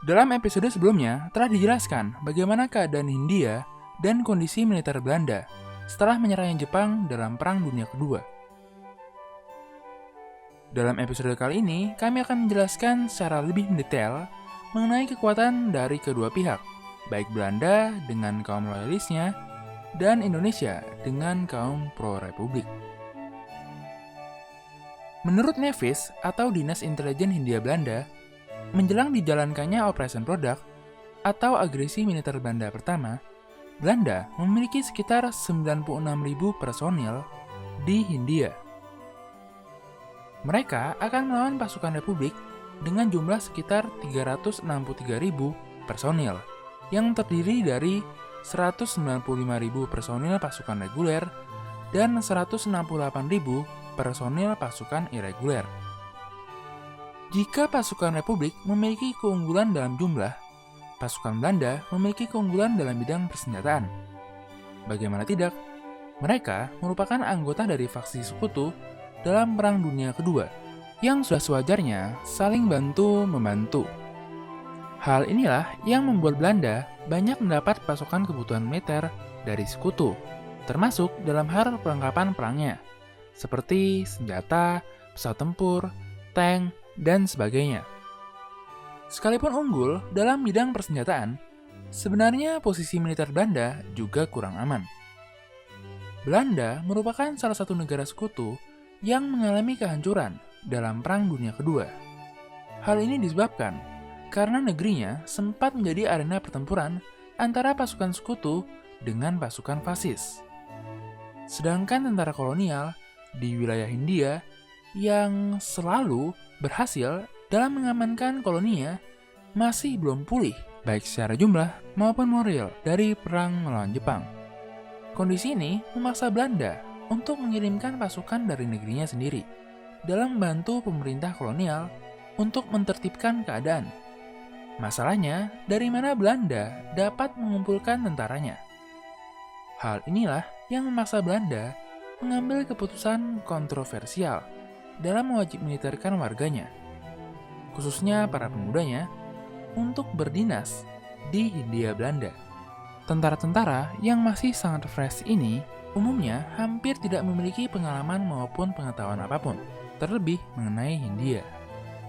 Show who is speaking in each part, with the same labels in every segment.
Speaker 1: Dalam episode sebelumnya, telah dijelaskan bagaimana keadaan Hindia dan kondisi militer Belanda setelah menyerangnya Jepang dalam Perang Dunia Kedua. Dalam episode kali ini, kami akan menjelaskan secara lebih mendetail mengenai kekuatan dari kedua pihak, baik Belanda dengan kaum loyalisnya dan Indonesia dengan kaum pro-republik. Menurut Nevis atau Dinas Intelijen Hindia Belanda, menjelang dijalankannya Operation Product atau agresi militer Belanda pertama, Belanda memiliki sekitar 96.000 personil di Hindia. Mereka akan melawan pasukan Republik dengan jumlah sekitar 363.000 personil yang terdiri dari 195.000 personil pasukan reguler dan 168.000 personil pasukan irreguler. Jika pasukan Republik memiliki keunggulan dalam jumlah, pasukan Belanda memiliki keunggulan dalam bidang persenjataan. Bagaimana tidak, mereka merupakan anggota dari faksi sekutu dalam Perang Dunia Kedua yang sudah sewajarnya saling bantu-membantu. Hal inilah yang membuat Belanda banyak mendapat pasokan kebutuhan militer dari sekutu, termasuk dalam hal perlengkapan perangnya, seperti senjata, pesawat tempur, tank, dan sebagainya. Sekalipun unggul dalam bidang persenjataan, sebenarnya posisi militer Belanda juga kurang aman. Belanda merupakan salah satu negara sekutu yang mengalami kehancuran dalam Perang Dunia Kedua. Hal ini disebabkan karena negerinya sempat menjadi arena pertempuran antara pasukan sekutu dengan pasukan fasis. Sedangkan tentara kolonial di wilayah Hindia yang selalu berhasil dalam mengamankan koloninya masih belum pulih, baik secara jumlah maupun moral dari perang melawan Jepang. Kondisi ini memaksa Belanda untuk mengirimkan pasukan dari negerinya sendiri dalam membantu pemerintah kolonial untuk mentertibkan keadaan. Masalahnya, dari mana Belanda dapat mengumpulkan tentaranya? Hal inilah yang memaksa Belanda mengambil keputusan kontroversial dalam mewajib militerkan warganya, khususnya para pemudanya, untuk berdinas di Hindia Belanda. Tentara-tentara yang masih sangat fresh ini umumnya hampir tidak memiliki pengalaman maupun pengetahuan apapun, terlebih mengenai Hindia.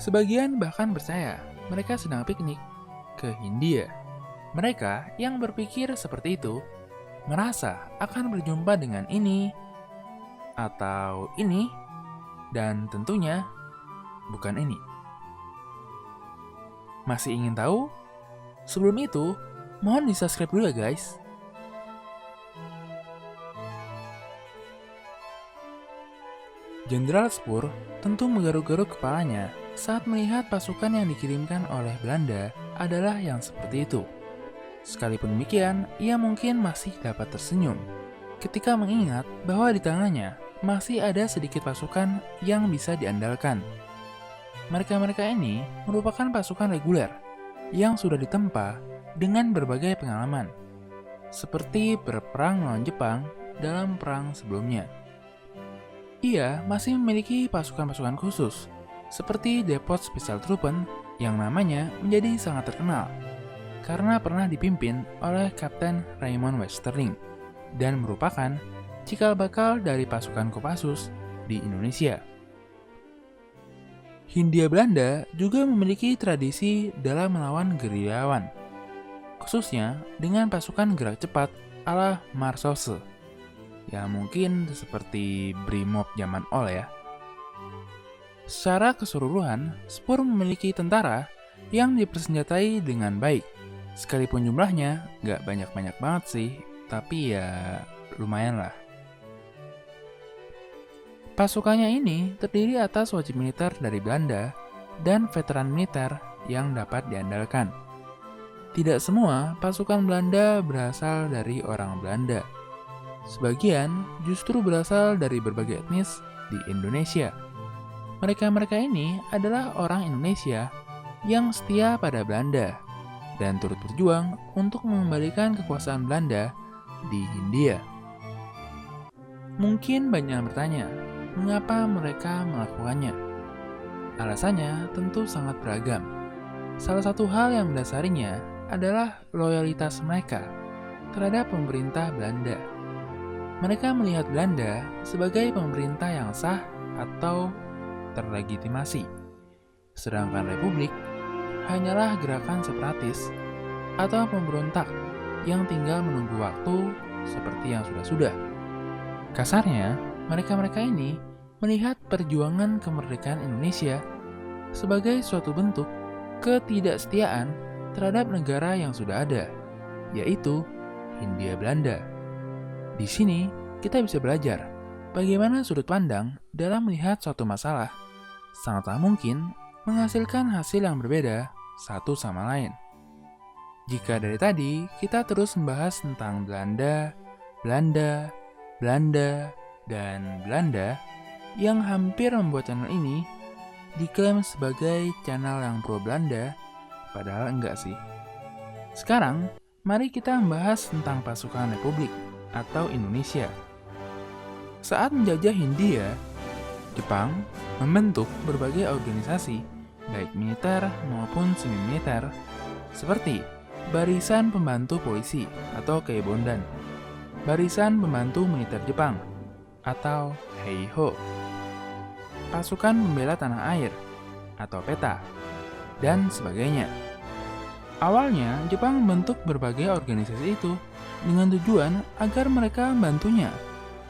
Speaker 1: Sebagian bahkan percaya mereka sedang piknik ke Hindia. Mereka yang berpikir seperti itu merasa akan berjumpa dengan ini atau ini, dan tentunya bukan ini. Masih ingin tahu? Sebelum itu, mohon di-subscribe dulu ya guys. Jenderal Spur tentu menggaruk-garuk kepalanya saat melihat pasukan yang dikirimkan oleh Belanda adalah yang seperti itu. Sekalipun demikian, ia mungkin masih dapat tersenyum ketika mengingat bahwa di tangannya masih ada sedikit pasukan yang bisa diandalkan. Mereka-mereka ini merupakan pasukan reguler yang sudah ditempa dengan berbagai pengalaman, seperti berperang melawan Jepang dalam perang sebelumnya. Ia masih memiliki pasukan-pasukan khusus, seperti Depot Special Truppen yang namanya menjadi sangat terkenal, karena pernah dipimpin oleh Kapten Raymond Westerling, dan merupakan cikal bakal dari pasukan Kopassus di Indonesia. Hindia Belanda juga memiliki tradisi dalam melawan gerilyawan, khususnya dengan pasukan gerak cepat ala Marsos, ya mungkin seperti Brimob zaman ol ya. Secara keseluruhan, Spur memiliki tentara yang dipersenjatai dengan baik, sekalipun jumlahnya nggak banyak-banyak banget sih, tapi ya lumayan lah. Pasukannya ini terdiri atas wajib militer dari Belanda dan veteran militer yang dapat diandalkan. Tidak semua pasukan Belanda berasal dari orang Belanda. Sebagian justru berasal dari berbagai etnis di Indonesia. Mereka-mereka ini adalah orang Indonesia yang setia pada Belanda dan turut berjuang untuk mengembalikan kekuasaan Belanda di Hindia. Mungkin banyak yang bertanya, mengapa mereka melakukannya? Alasannya tentu sangat beragam. Salah satu hal yang mendasarinya adalah loyalitas mereka terhadap pemerintah Belanda. Mereka melihat Belanda sebagai pemerintah yang sah atau terlegitimasi, sedangkan Republik hanyalah gerakan separatis atau pemberontak yang tinggal menunggu waktu seperti yang sudah-sudah. Kasarnya, mereka-mereka ini melihat perjuangan kemerdekaan Indonesia sebagai suatu bentuk ketidaksetiaan terhadap negara yang sudah ada, yaitu Hindia Belanda. Di sini, kita bisa belajar bagaimana sudut pandang dalam melihat suatu masalah sangatlah mungkin menghasilkan hasil yang berbeda satu sama lain. Jika dari tadi kita terus membahas tentang Belanda, dan Belanda, yang hampir membuat channel ini diklaim sebagai channel yang pro Belanda, padahal enggak sih. Sekarang, mari kita membahas tentang pasukan Republik atau Indonesia. Saat menjajah Hindia, Jepang membentuk berbagai organisasi, baik militer maupun semi-militer, seperti Barisan Pembantu Polisi atau Keibondan, Barisan Pembantu Militer Jepang atau Heiho, Pasukan Pembela Tanah Air atau PETA, dan sebagainya. Awalnya, Jepang membentuk berbagai organisasi itu dengan tujuan agar mereka membantunya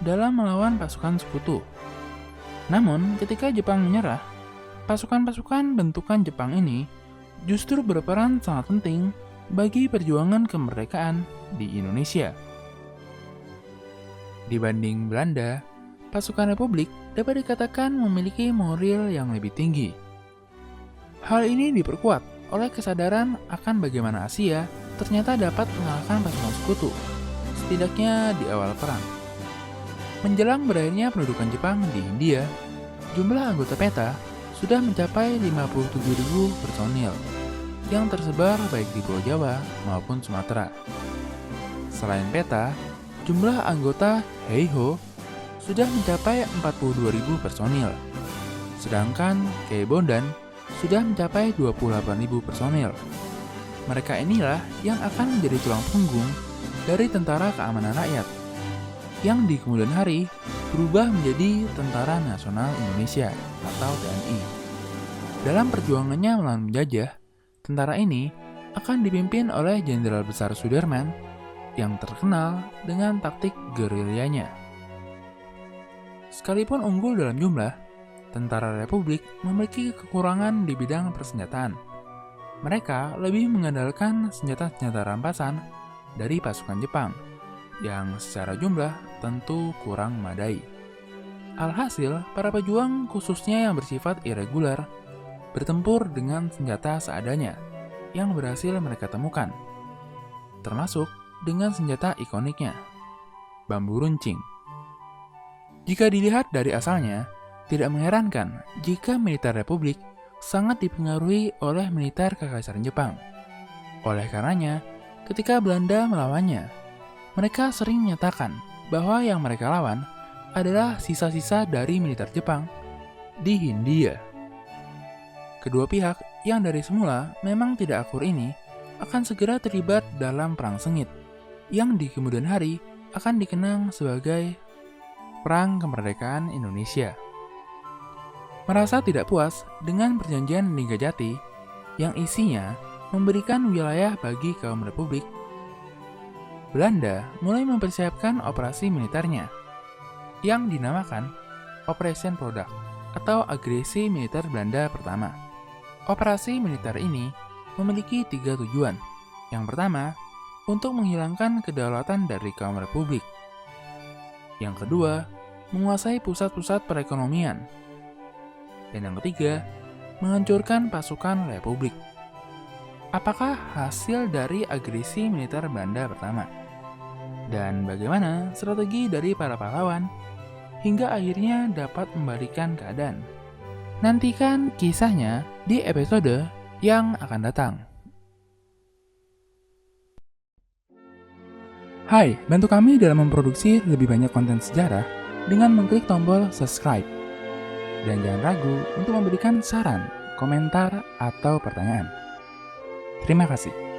Speaker 1: dalam melawan pasukan sekutu. Namun, ketika Jepang menyerah, pasukan-pasukan bentukan Jepang ini justru berperan sangat penting bagi perjuangan kemerdekaan di Indonesia. Dibanding Belanda, pasukan Republik dapat dikatakan memiliki moral yang lebih tinggi. Hal ini diperkuat oleh kesadaran akan bagaimana Asia ternyata dapat mengalahkan pasukan sekutu, setidaknya di awal perang. Menjelang berakhirnya pendudukan Jepang di Hindia, jumlah anggota PETA sudah mencapai 57.000 personil yang tersebar baik di Pulau Jawa maupun Sumatera. Selain PETA, jumlah anggota Heiho sudah mencapai 42.000 personil, sedangkan Keibondan sudah mencapai 28.000 personil. Mereka inilah yang akan menjadi tulang punggung dari Tentara Keamanan Rakyat, yang di kemudian hari berubah menjadi Tentara Nasional Indonesia atau TNI. Dalam perjuangannya melawan penjajah, tentara ini akan dipimpin oleh Jenderal Besar Sudirman yang terkenal dengan taktik gerilyanya. Sekalipun unggul dalam jumlah, tentara Republik memiliki kekurangan di bidang persenjataan. Mereka lebih mengandalkan senjata-senjata rampasan dari pasukan Jepang, yang secara jumlah tentu kurang memadai. Alhasil, para pejuang khususnya yang bersifat irregular bertempur dengan senjata seadanya yang berhasil mereka temukan, termasuk dengan senjata ikoniknya, bambu runcing. Jika dilihat dari asalnya, tidak mengherankan jika militer Republik sangat dipengaruhi oleh militer Kekaisaran Jepang. Oleh karenanya, ketika Belanda melawannya, mereka sering menyatakan bahwa yang mereka lawan adalah sisa-sisa dari militer Jepang di Hindia. Kedua pihak yang dari semula memang tidak akur ini akan segera terlibat dalam perang sengit, yang di kemudian hari akan dikenang sebagai Perang Kemerdekaan Indonesia. Merasa tidak puas dengan perjanjian Linggarjati yang isinya memberikan wilayah bagi kaum Republik, Belanda mulai mempersiapkan operasi militernya yang dinamakan Operation Product atau Agresi Militer Belanda Pertama. Operasi militer ini memiliki 3 tujuan. Yang pertama, untuk menghilangkan kedaulatan dari kaum Republik. Yang kedua, menguasai pusat-pusat perekonomian. Dan yang ketiga, menghancurkan pasukan Republik. Apakah hasil dari agresi militer Belanda Pertama? Dan bagaimana strategi dari para pahlawan hingga akhirnya dapat membalikan keadaan? Nantikan kisahnya di episode yang akan datang. Hai, bantu kami dalam memproduksi lebih banyak konten sejarah dengan mengklik tombol subscribe. Dan jangan ragu untuk memberikan saran, komentar, atau pertanyaan. Terima kasih.